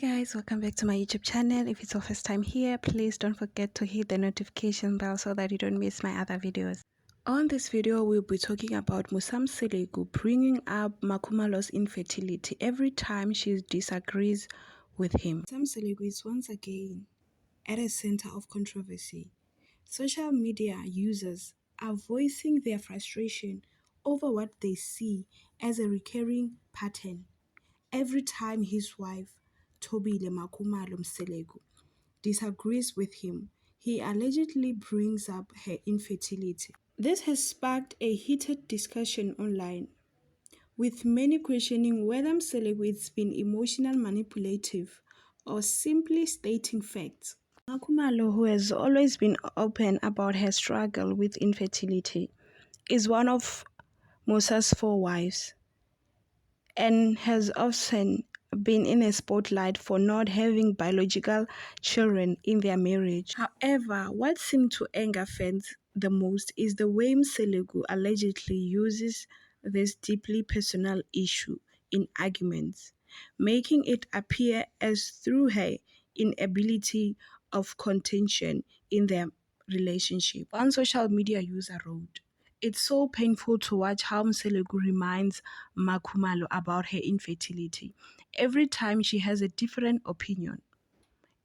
Guys, welcome back to my YouTube channel. If it's your first time here, please don't forget to hit the notification bell so that you don't miss my other videos. On this video, we'll be talking about Musa Mseleku bringing up Makhumalo's infertility every time she disagrees with him. Musa Mseleku is once again at a center of controversy. Social media users are voicing their frustration over what they see as a recurring pattern. Every time his wife, Thobile Makhumalo Mseleku, disagrees with him, he allegedly brings up her infertility. This has sparked a heated discussion online, with many questioning whether Mseleku is being emotional manipulative or simply stating facts. Makhumalo, who has always been open about her struggle with infertility, is one of Musa's 4 wives and has often been in a spotlight for not having biological children in their marriage. However, what seemed to anger fans the most is the way Mseleku allegedly uses this deeply personal issue in arguments, making it appear as through her inability of contention in their relationship. One social media user wrote, "It's so painful to watch how Mseleku reminds Makhumalo about her infertility every time she has a different opinion.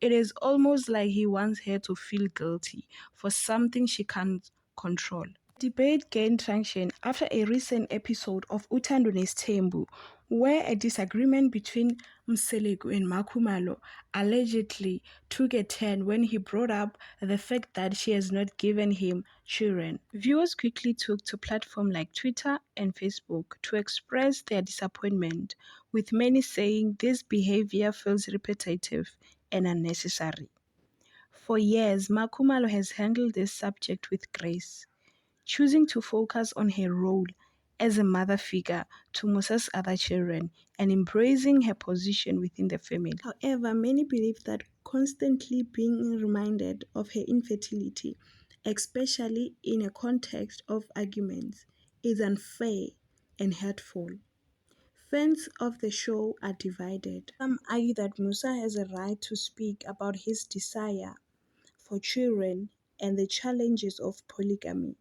It is almost like he wants her to feel guilty for something she can't control." The debate gained traction after a recent episode of Uthando Nesithembu, where a disagreement between Mseleku and Makhumalo allegedly took a turn when he brought up the fact that she has not given him children. Viewers quickly took to platforms like Twitter and Facebook to express their disappointment, with many saying this behavior feels repetitive and unnecessary. For years, Makhumalo has handled this subject with grace, choosing to focus on her role as a mother figure to Musa's other children and embracing her position within the family. However, many believe that constantly being reminded of her infertility, especially in a context of arguments, is unfair and hurtful. Fans of the show are divided. Some argue that Musa has a right to speak about his desire for children and the challenges of polygamy,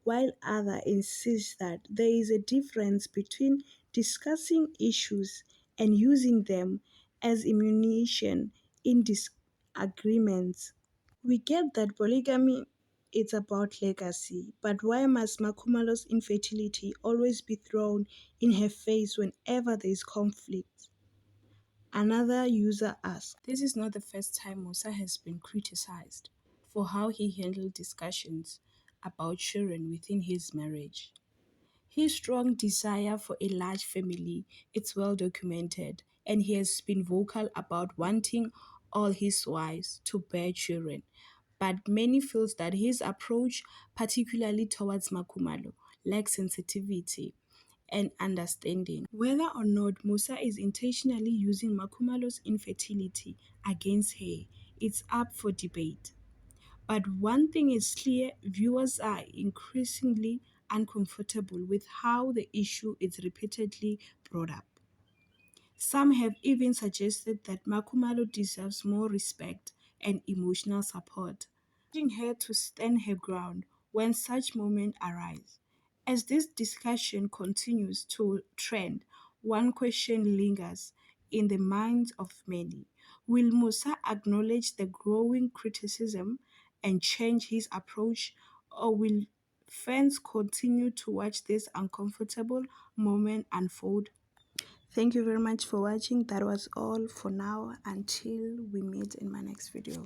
while others insist that there is a difference between discussing issues and using them as ammunition in disagreements. We get that polygamy is about legacy, but why must Makhumalo's infertility always be thrown in her face whenever there is conflict? Another user asked, "This is not the first time Musa has been criticized for how he handled discussions about children within his marriage. His strong desire for a large family is well documented, and he has been vocal about wanting all his wives to bear children. But many feel that his approach, particularly towards Makhumalo, lacks sensitivity and understanding. Whether or not Musa is intentionally using Makhumalo's infertility against her, it's up for debate. But one thing is clear, viewers are increasingly uncomfortable with how the issue is repeatedly brought up. Some have even suggested that Makhumalo deserves more respect and emotional support, urging her to stand her ground when such moments arise. As this discussion continues to trend, one question lingers in the minds of many. Will Musa acknowledge the growing criticism and change his approach, or will fans continue to watch this uncomfortable moment unfold? Thank you very much for watching. That was all for now. Until we meet in my next video.